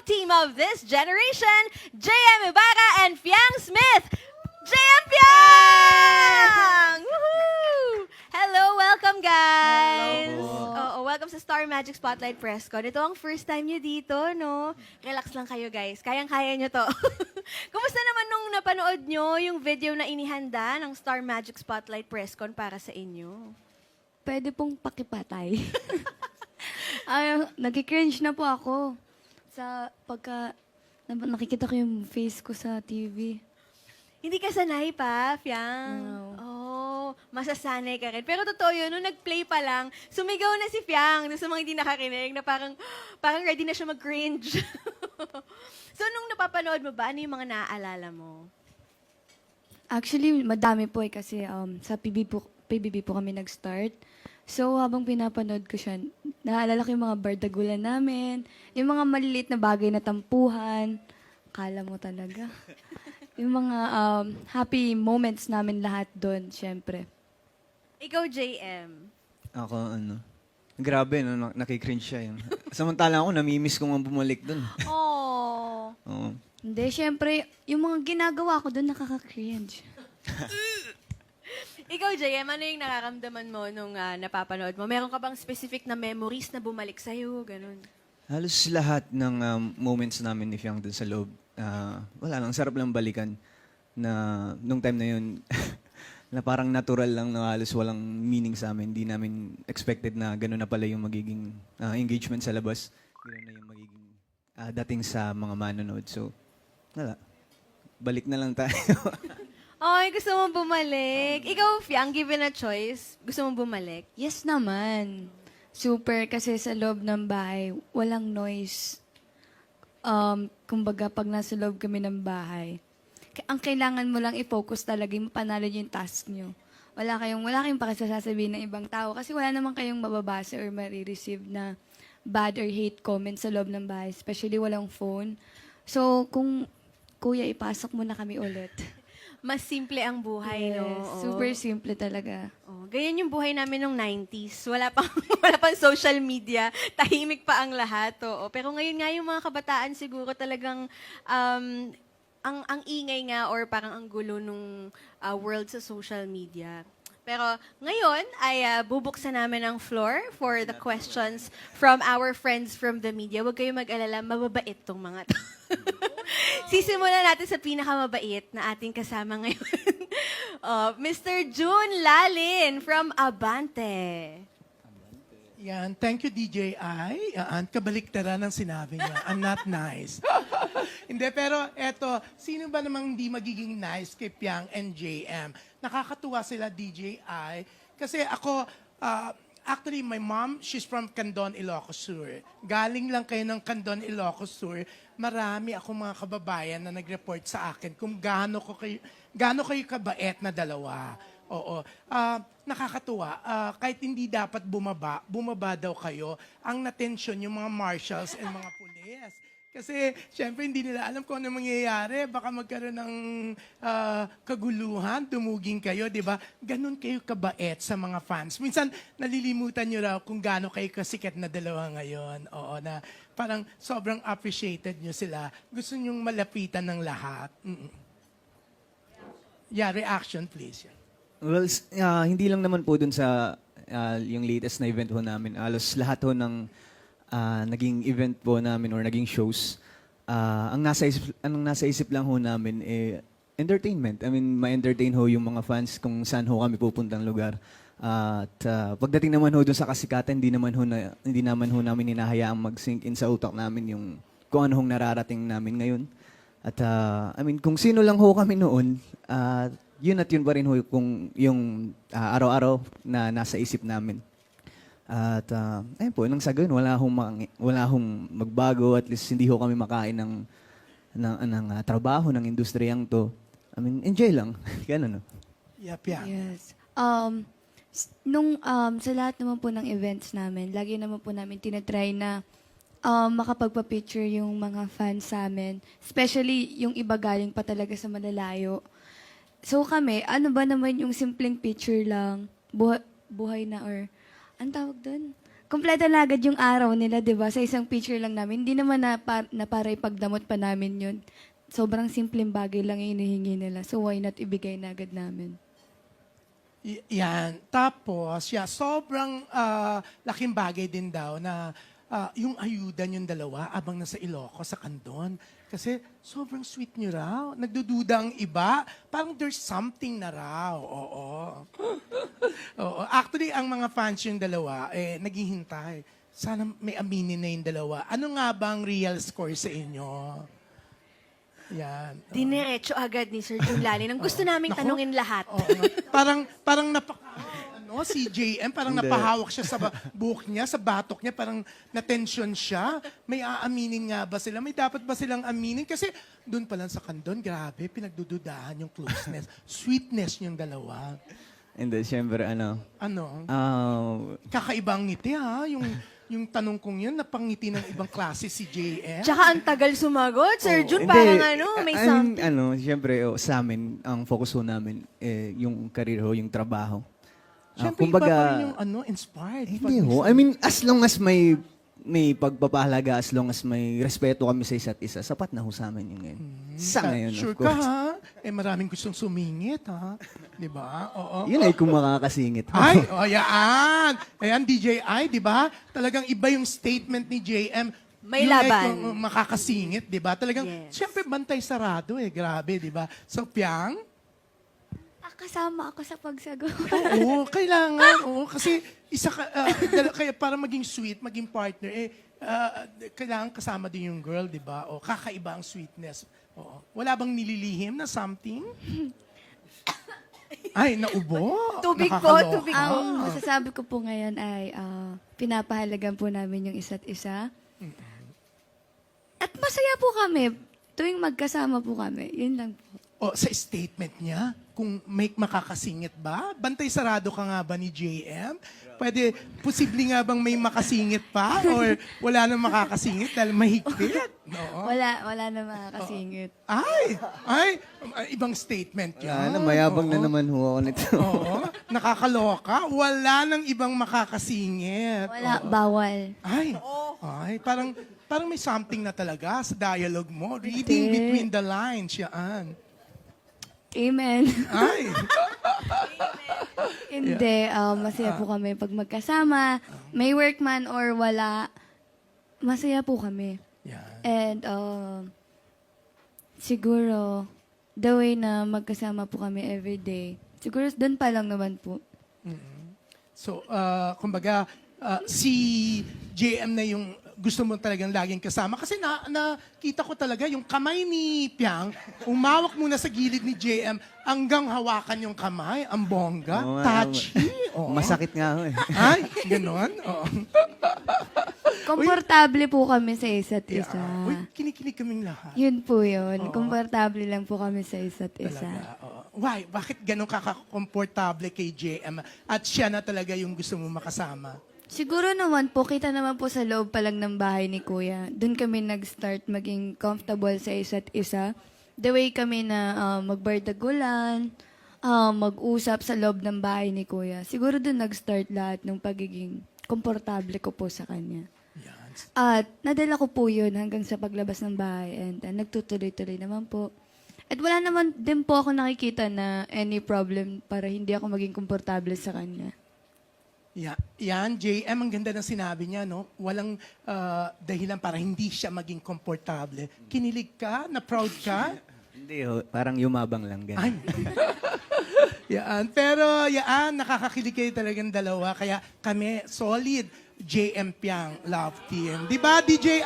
team of this generation, JM Ibarra and Fiang Smith. JM Fiang! Woohoo! Hello, welcome guys! Hello po. Oo, welcome sa Star Magic Spotlight Presscon. Ito ang first time nyo dito, no? Relax lang kayo guys, kayang-kaya nyo to. Kumusta naman nung napanood nyo yung video na inihanda ng Star Magic Spotlight Presscon para sa inyo? Pwede pong pakipatay. Ay, nag-cringe na po ako sa pagka nakikita ko yung face ko sa TV. Hindi ka sanay pa, Fiang? No. Oh, masasanay ka rin. Pero totoo yun, nung nag-play pa lang, sumigaw na si Fiang. Sa mga hindi nakarinig, na parang ready na siya mag-cringe. So, nung napapanood mo ba, ano yung mga naaalala mo? Actually, madami po kasi sa PBB po kami nag-start. So, habang pinapanood ko siya, naalala ko yung mga bardagulan namin, yung mga maliliit na bagay na tampuhan. Kala mo talaga. Yung mga happy moments namin lahat doon, syempre. Ikaw, JM. Ako, grabe, no? Nakikringe siya yun. Samantalang ako, namimiss ko nga bumalik dun. Oh. Oo. Hindi, syempre, yung mga ginagawa ko doon nakaka-cringe. Ikaw, JM, ano yung nararamdaman mo nung napapanood mo? Meron ka bang specific na memories na bumalik sa'yo? Ganun. Halos lahat ng moments namin ni Fiang dun sa loob, wala lang, sarap lang balikan na nung time na yun, na parang natural lang na halos walang meaning sa amin. Hindi namin expected na gano'n na pala yung magiging engagement sa labas. Gano'n na yung magiging dating sa mga manonood. So, wala. Balik na lang tayo. Ay, gusto mong bumalik. Ikaw, Fiang, given a choice, gusto mong bumalik? Yes naman. Super, kasi sa loob ng bahay, walang noise. Kumbaga, pag nasa loob kami ng bahay, ang kailangan mo lang i-focus talaga yung panalo yung task nyo. Wala kayong pakisasasabihin ng ibang tao kasi wala naman kayong mababasa or marireceive na bad or hate comments sa loob ng bahay, especially walang phone. So, kung kuya, ipasok mo na kami ulit. Mas simple ang buhay, no? Yes, Oo. super simple talaga. Oh, ganyan yung buhay namin nung 90s. Wala pang, wala pang social media. Tahimik pa ang lahat. Oo. Pero ngayon nga yung mga kabataan siguro talagang ang ingay nga or parang ang gulo nung world sa social media. Pero ngayon ay bubuksan namin ang floor for the questions from our friends from the media. Huwag kayong mag-alala, mababait tong mga to. Sisimulan natin sa pinakamabait na ating kasama ngayon. Mr. June Lalin from Abante. Yan. Thank you, DJI. Kabaliktaran ng sinabi niya. I'm not nice. Hindi, pero eto, sino ba namang hindi magiging nice kay Piang and JM? Nakakatuwa sila, DJI. Kasi ako, actually, my mom, she's from Candon, Ilocos Sur. Galing lang kayo ng Candon, Ilocos Sur. Marami akong mga kababayan na nag-report sa akin kung gaano kayo kabait na dalawa. Oo. Nakakatuwa. Kahit hindi dapat bumaba daw kayo. Ang natensyon yung mga marshals and mga pulis. Kasi, syempre, hindi nila alam kung ano mangyayari. Baka magkaroon ng kaguluhan, dumuging kayo, di ba? Ganon kayo kabait sa mga fans. Minsan, nalilimutan nyo raw kung gaano kayo kasikat na dalawa ngayon. Oo, na parang sobrang appreciated nyo sila. Gusto nyong malapitan ng lahat. Yeah, reaction, please. Yeah. Well, hindi lang naman po dun sa yung latest na event ho namin. Halos lahat ho ng naging event po namin or naging shows, ang nasa isip lang ho namin entertainment. I mean, ma-entertain ho yung mga fans kung saan ho kami pupuntang lugar. At pagdating naman ho dun sa kasikatan, hindi naman ho namin hinahayaang mag-sink in sa utak namin yung kung ano hong nararating namin ngayon. At I mean, kung sino lang ho kami noon, yun at yun pa rin ho kung yung araw-araw na nasa isip namin. At ayun po, nang sa ganun, wala hong magbago, at least hindi ho kami makain ng trabaho, ng industriyang to. I mean, enjoy lang. Ganun, no? Yeah, Piang. Yes. Sa lahat naman po ng events namin, lagi naman po namin tinatry na makapagpa-picture yung mga fans sa amin. Especially yung iba galing pa talaga sa malalayo. So kami, ano ba naman yung simpleng picture lang, buhay na or, ang tawag doon? kumpleto na agad yung araw nila, di ba? Sa isang picture lang namin. Hindi naman na para ipagdamot pa namin yun. Sobrang simpleng bagay lang yung hinihingi nila. So why not ibigay na agad namin? Yan. Tapos, sobrang laking bagay din daw na yung ayuda yung dalawa abang nasa Ilocos, sa Candon. Kasi sobrang sweet nyo raw. Nagdududa ang iba. Parang there's something na raw. Oo. Oo. Actually, ang mga fans yung dalawa, naghihintay. Sana may aminin na yung dalawa. Ano nga bang real score sa inyo? Yan. Diniretso agad ni Sir Jun Lali. Nang gusto naming Naku. tanungin lahat. Oo. Parang si JM, parang Hindi. napahawak siya sa buhok niya, sa batok niya, parang na-tension siya. May aaminin nga ba sila? May dapat ba silang aminin? Kasi doon pa lang sa Candon, grabe, pinagdududahan yung closeness. Sweetness yung dalawa. And then, syempre, Ano? Kakaibang ngiti ha, yung tanong kong yun, napangiti ng ibang klase si JM. Tsaka ang tagal sumagot, Sir Jun. hindi, Parang may something. Syempre, sa amin, ang focus ho namin, yung career ho, yung trabaho. Siyempre, iba pa rin yung inspired. Hindi ho. I mean, as long as may pagpapahalaga, as long as may respeto kami sa isa't isa, sapat na ho sa amin yung ngayon. Sa ngayon, Sure of ka course. ha? Maraming gustong sumingit ha? Di ba? Oo. Yun ay kung makakasingit. Ay, yan. Ayan, DJI, di ba? Talagang iba yung statement ni JM. May Yung laban. kung makakasingit, di ba? Talagang, Yes. siyempre, bantay sarado grabe, di ba? So, Piang, Kasama ako sa pagsagot. oo, kailangan. Oo, kasi kaya para maging sweet, maging partner, kailangan kasama din yung girl, di ba? O kakaiba ang sweetness. Oo. Wala bang nililihim na something? Ay, naubo. Tubig po, Nakakaloka. tubig po. Ang masasabi ko po ngayon ay pinapahalagan po namin yung isa't isa. At masaya po kami. Tuwing magkasama po kami. Yun lang po. O, sa statement niya, kung may makakasingit ba? Bantay sarado ka nga ba ni JM? Pwede, posible nga bang may makasingit pa? Or wala nang makakasingit dahil mahigpit? No? Wala na makakasingit. Ay, ibang statement yan. Mayabang na naman ho ako nito. Oo, nakakaloka. Wala nang ibang makakasingit. Wala, bawal. Ay, parang may something na talaga sa dialogue mo. Reading Hindi. between the lines, yan. Amen. Ay, Hindi, masaya po kami pag magkasama. May work man or wala, masaya po kami. yan. And siguro, the way na magkasama po kami everyday, siguro doon pa lang naman po. So, kumbaga, si JM na yung gusto mo talagang laging kasama. Kasi nakita ko talaga yung kamay ni Piang, umawak muna sa gilid ni JM hanggang hawakan yung kamay. Ang bongga. Oo nga, Touchy. Oo. Masakit nga ho eh. Ay, ganon. Oo. Komportable po kami sa isa't isa. Uy, kinikinig kaming lahat. Yun po yun. Komportable lang po kami sa isa't isa. Talaga. Oo. Why? Bakit ganon kaka-komportable kay JM at siya na talaga yung gusto mo makasama? Siguro naman po, kita naman po sa loob pa lang ng bahay ni Kuya. Doon kami nag-start maging comfortable sa isa't isa. The way kami na magbardagulan, mag-usap sa loob ng bahay ni Kuya. Siguro doon nag-start lahat ng pagiging komportable ko po sa kanya. Yan. At nadala ko po yun hanggang sa paglabas ng bahay. And nagtutuloy-tuloy naman po. At wala naman din po ako nakikita na any problem para hindi ako maging komportable sa kanya. Yan, JM, ang ganda ng sinabi niya, no? Walang dahilan para hindi siya maging komportable. Kinilig ka? Na proud ka? Hindi ho, parang yumabang lang. Ay. Ganun. Yan. Pero yan, nakakakilig kayo talagang dalawa. Kaya kami, solid JM Piang Love Team. Di ba, DJ